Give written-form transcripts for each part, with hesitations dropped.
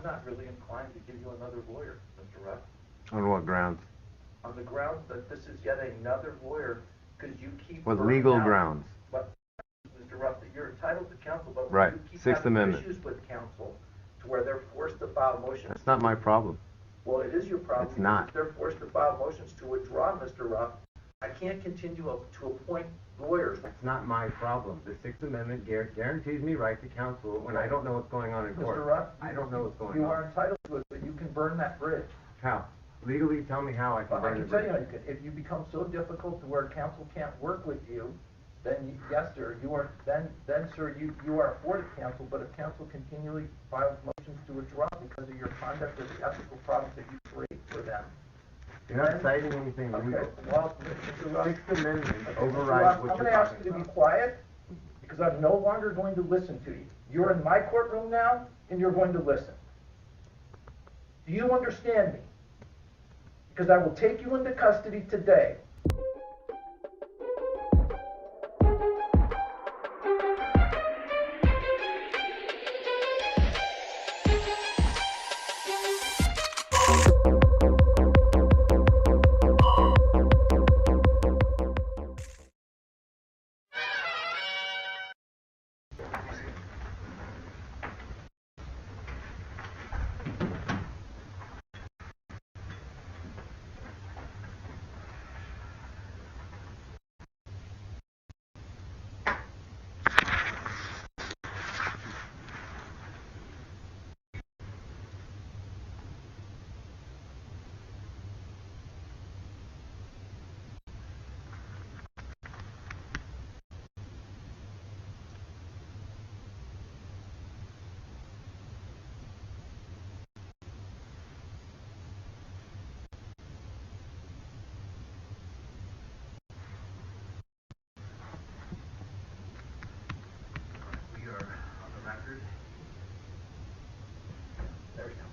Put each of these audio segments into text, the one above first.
not really inclined to give you another lawyer, Mr. Ruff. On what grounds? On the grounds that this is yet another lawyer, because you keep... What legal grounds? But, Mr. Ruff, that you're entitled to counsel, but right. you keep Sixth having Amendment. issues with counsel to where they're forced to file motions... That's not my problem. Well, it is your problem. It's not. They're forced to file motions to withdraw, Mr. Ruff. I can't continue to appoint lawyers. That's not my problem. The Sixth Amendment guarantees me right to counsel when I don't know what's going on in court. Mr. Ruff, I don't know what's going on. You are entitled to it, but you can burn that bridge. How? Legally, tell me how I can burn the bridge. I can tell you how you can. If you become so difficult to where counsel can't work with you, then yes, sir, you are sir, you are afforded counsel. But if counsel continually files motions to withdraw because of your conduct or the ethical problems that you create for them, you're not citing anything legal. Okay, well, Mr. Ruff, Sixth Amendment okay, overrides what I'm you're going to ask talking you to be about. quiet because I'm no longer going to listen to you. You're in my courtroom now, and you're going to listen. Do you understand me? Because I will take you into custody today.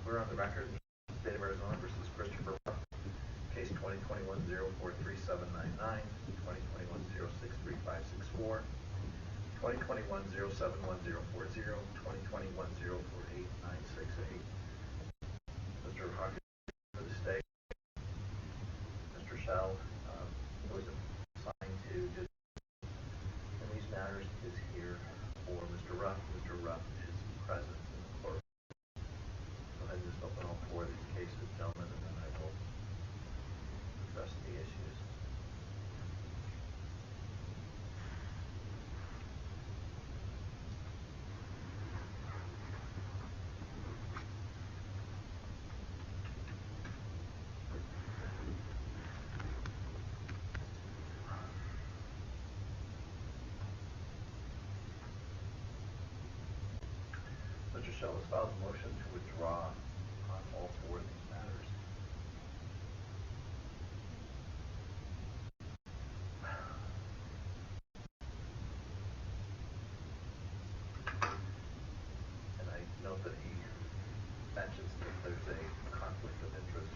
We're on the record. State of Arizona versus Christopher Ruff. Case 2021-043799, 2021-063564, 2021-071040, 2021-048968. Mr. Hawkins for the state. Mr. Shell, who is assigned to just in these matters, is here for Mr. Ruff. Mr. Ruff is present in the court. Go ahead and just open all four of these cases, gentlemen, and then I will address the issues. Mr. Shell has filed a motion to withdraw on all four of these matters. And I note that he mentions that there's a conflict of interest.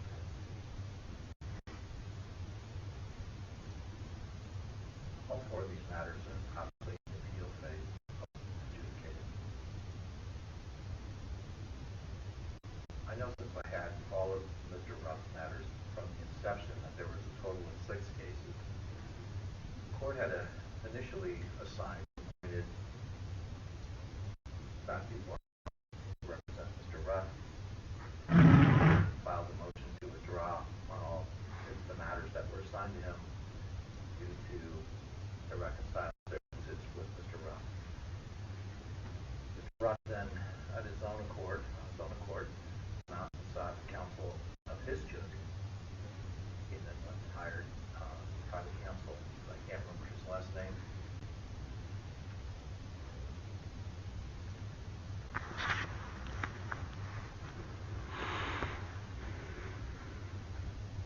All four of these matters are obviously in the appeal phase, adjudicated. I know since I had all of Mr. Ruff's matters from the inception that there was a total of 6 cases. The court had initially assigned appointed Matthew Warren to represent Mr. Ruff, filed a motion to withdraw on all the matters that were assigned to him due to irreconcilable differences with Mr. Ruff. Mr. Ruff then, at his own accord, sought counsel of his choosing. He then went and hired private counsel. I can't remember his last name.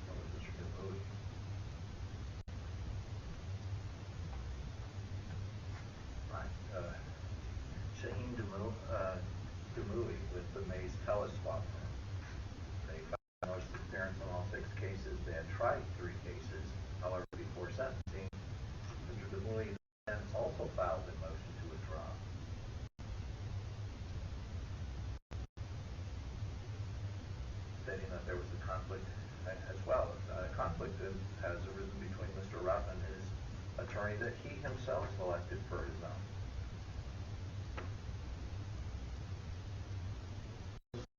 That was Mr. Demouy. Right. Shaheen Demouy with the Mesa Teleswap. They filed notice of appearance on all 6 cases. They had tried 3 cases. However, before sentencing, Mr. Demouy then also filed a motion to withdraw. stating that there was a conflict as well. A conflict has arisen between Mr. Ruff and his attorney that he himself selected for his own.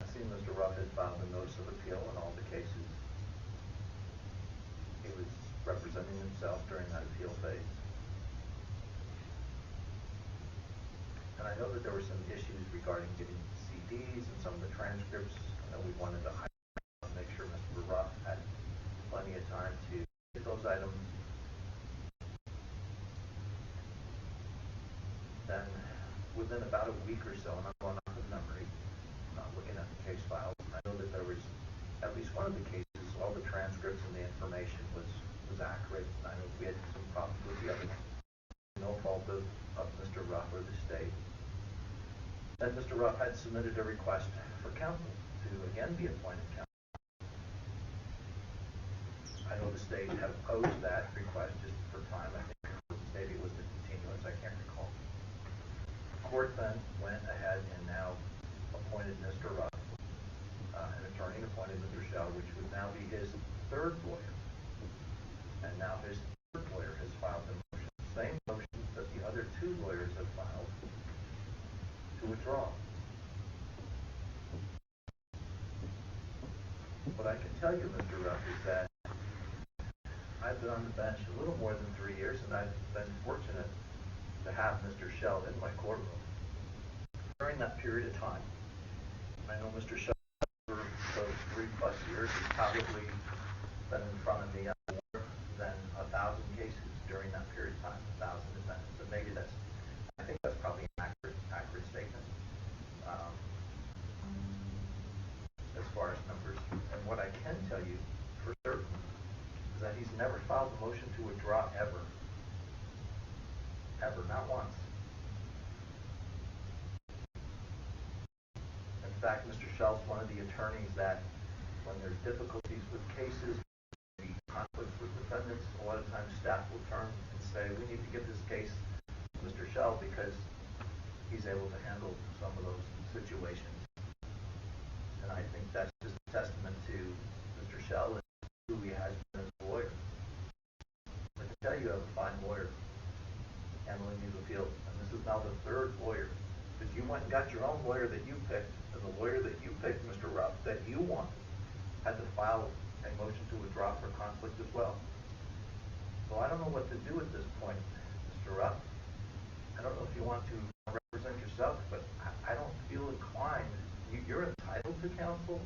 I see Mr. Ruff has filed a notice of appeal in all the cases. He was representing himself during that appeal phase. And I know that there were some issues regarding getting CDs and some of the transcripts. I know we wanted to make sure Mr. Ruff had plenty of time to get those items. Then, within about a week or so, and I'm going off of memory, not looking at the case file, I know that there was at least one of the cases, all the transcripts and the information was accurate. I know we had some problems with the other one. No fault of Mr. Ruff or the state. And Mr. Ruff had submitted a request for counsel to again be appointed counsel. I know the state had opposed that request just for time. I think maybe it was the continuance. I can't recall. The court then went ahead and now appointed Mr. Ruff, an attorney appointed Mr. Shell, which would now be his third lawyer. And now his third lawyer has filed the motion, same motion that the other two lawyers have filed, to withdraw. What I can tell you, Mr. Ruff, is that I've been on the bench a little more than 3 years, and I've been fortunate to have Mr. Shell in my courtroom. During that period of time, I know Mr. Shell for those 3+ years has probably been in front of me on more than 1,000 cases during that period of time, 1,000 defendants. And maybe I think that's probably an accurate statement as far as numbers. And what I can tell you for certain is that he's never filed a motion to withdraw ever. Ever, not once. In fact, Mr. Shell's one of the attorneys that when there's difficulties with cases, conflicts with defendants, a lot of times staff will turn and say, we need to give this case to Mr. Shell because he's able to handle some of those situations. And I think that's just a testament to Mr. Shell and who he has been as a lawyer. I can tell you have a fine lawyer handling these appeals, and this is now the third lawyer. Because you went and got your own lawyer that you picked, and the lawyer that you picked, Mr. Ruff, that you wanted, had to file a motion to withdraw for conflict as well. So I don't know what to do at this point, Mr. Ruff. I don't know if you want to represent yourself, but I don't feel inclined. You're entitled to counsel.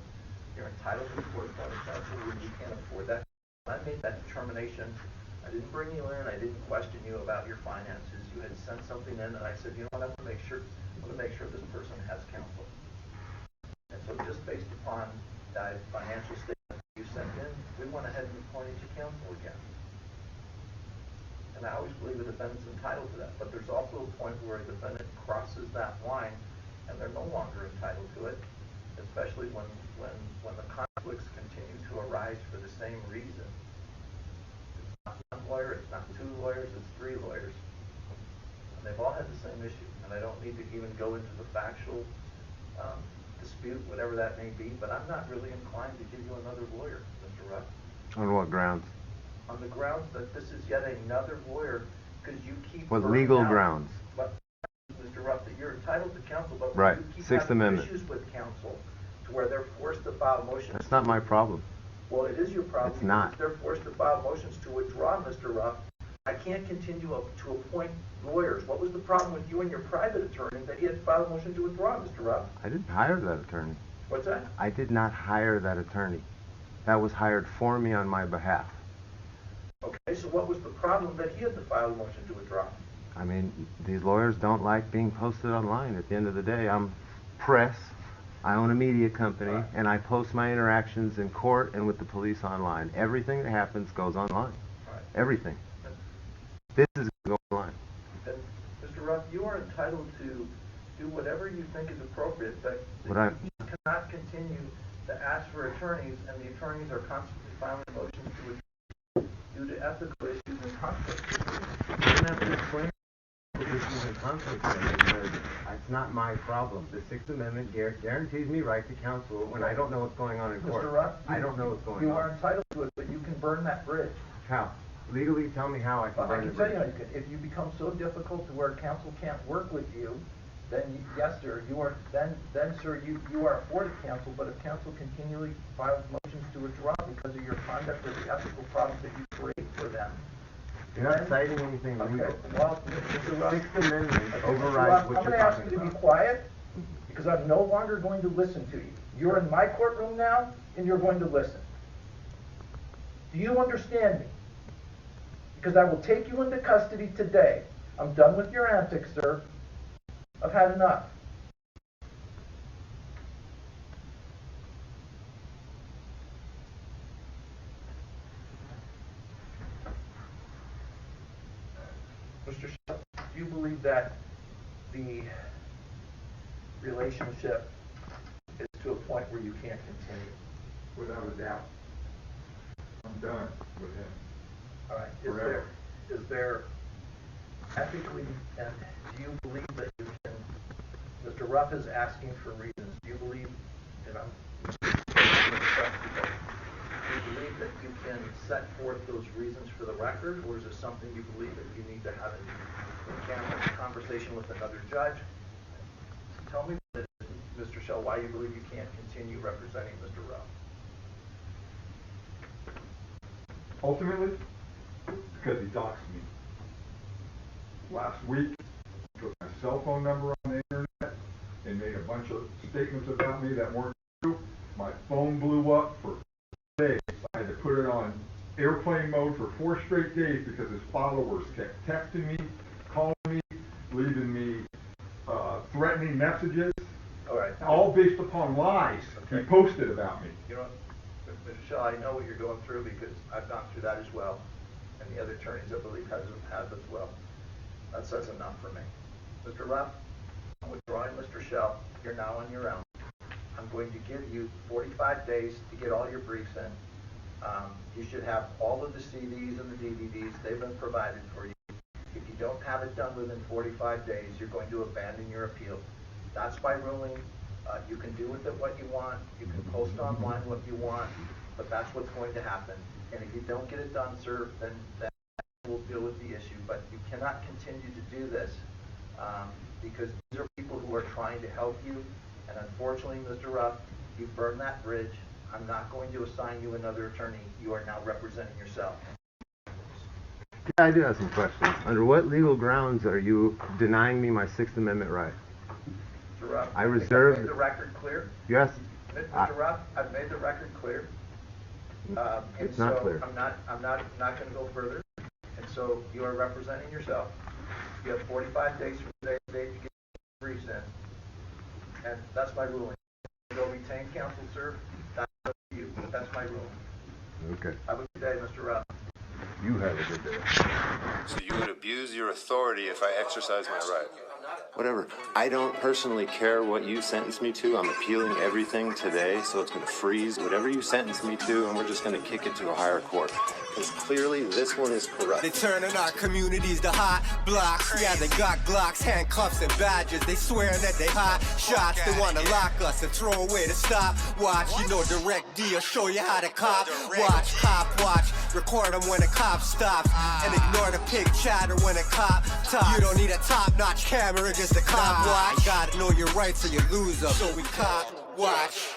You're entitled to court-appointed counsel when you can't afford that. I made that determination. I didn't bring you in. I didn't question you about your finances. You had sent something in, and I said, you know what? I want to make sure this person has counsel. And so, just based upon that financial statement you sent in, we went ahead and appointed you counsel again. And I always believe a defendant's entitled to that. But there's also a point where a defendant crosses that line, and they're no longer entitled to it, especially when the conflicts continue to arise for the same reason. It's not one lawyer, it's not two lawyers, it's three lawyers. And they've all had the same issue. And I don't need to even go into the factual dispute, whatever that may be, but I'm not really inclined to give you another lawyer, Mr. Ruff. On what grounds? On the grounds that this is yet another lawyer, because you keep... What legal grounds? But, Mr. Ruff, that you're entitled to counsel, but right. you keep Sixth having Amendment. issues with counsel to where they're forced to file motions... That's not my problem. Well, it is your problem. It's not. They're forced to file motions to withdraw, Mr. Ruff. I can't continue to appoint lawyers. What was the problem with you and your private attorney that he had to file a motion to withdraw, Mr. Ruff? I didn't hire that attorney. What's that? I did not hire that attorney. That was hired for me on my behalf. Okay, so what was the problem that he had to file a motion to withdraw? I mean, these lawyers don't like being posted online. At the end of the day, I'm press. I own a media company, right. And I post my interactions in court and with the police online. Everything that happens goes online. Right. Everything. This is going online. And Mr. Ruff, you are entitled to do whatever you think is appropriate, but you cannot continue to ask for attorneys, and the attorneys are constantly filing motions to withdraw due to ethical issues and conflicts. You're going to have to explain this is a conflict then, because it's not my problem. The Sixth Amendment guarantees me right to counsel when I don't know what's going on in court. Mr. Rupp, I don't know what's going on. You are entitled to it, but you can burn that bridge. How? Legally, tell me how I can I burn can the tell bridge. you, if you become so difficult to where counsel can't work with you, then yes, sir, you are, then sir, you are afforded counsel, but if counsel continually files motions to withdraw because of your conduct or the ethical problems that you create for them. You're not citing anything legal. Okay, well, Mr. Rupp. Sixth Amendment Okay, overrides Mr. Rupp, what I'm you're gonna ask talking you to be about. quiet, because I'm no longer going to listen to you. You're in my courtroom now, and you're going to listen. Do you understand me? Because I will take you into custody today. I'm done with your antics, sir. I've had enough. Mr. Shelton, do you believe that the relationship is to a point where you can't continue? Without a doubt. I'm done with him. All right. Forever. Is there ethically, and do you believe that you can, Mr. Rupp is asking for reasons. Do you believe, and I'm, do you believe that you can set forth those reasons for the record, or is it something you believe that you need to have a conversation with another judge? Tell me, Mr. Shell, why you believe you can't continue representing Mr. Rupp. Ultimately, because he doxed me. Last week, took my cell phone number on the internet and made a bunch of statements about me that weren't true. My phone blew up for days. I had to put it on airplane mode for 4 straight days because his followers kept texting me, calling me, leaving me threatening messages. All right. All based upon lies he posted about me. You know, Mr. Shell, I know what you're going through because I've gone through that as well, and the other attorneys, I believe, have as well. That says enough for me. Mr. Rupp, I'm withdrawing Mr. Shell. You're now on your own. I'm going to give you 45 days to get all your briefs in. You should have all of the CDs and the DVDs. They've been provided for you. If you don't have it done within 45 days, you're going to abandon your appeal. That's my ruling. You can do with it what you want. You can post online what you want, but that's what's going to happen. And if you don't get it done, sir, then we'll deal with the issue. But you cannot continue to do this because these are people who are trying to help you. And unfortunately, Mr. Rupp, you've burned that bridge. I'm not going to assign you another attorney. You are now representing yourself. Yeah, I do have some questions. Under what legal grounds are you denying me my Sixth Amendment right? Mr. Rupp, I reserve. I've made the record clear. Yes. Mr. Rupp, I've made the record clear. It's not clear. I'm not going to go further. And so you are representing yourself. You have 45 days from today's date to get your briefs in. And that's my ruling. Go retain counsel, sir. That's up to you. But that's my ruling. Okay. Have a good day, Mr. Rupp. You have a good day. So you would abuse your authority if I exercise my right? Whatever. I don't personally care what you sentence me to. I'm appealing everything today, so it's going to freeze whatever you sentence me to, and we're just going to kick it to a higher court. Because clearly this one is corrupt. They turning our communities to hot blocks. Yeah, they got Glocks, handcuffs, and badges. They swearing that they hot shots. They want to lock us and throw away the stop. Watch, you know, Direct D will show you how to cop. Watch, cop, watch. Record them when a cop stops. And ignore the pig chatter when a cop talks. You don't need a top-notch camera, just a cop watch. Gotta know your rights or you lose them. So we cop, watch.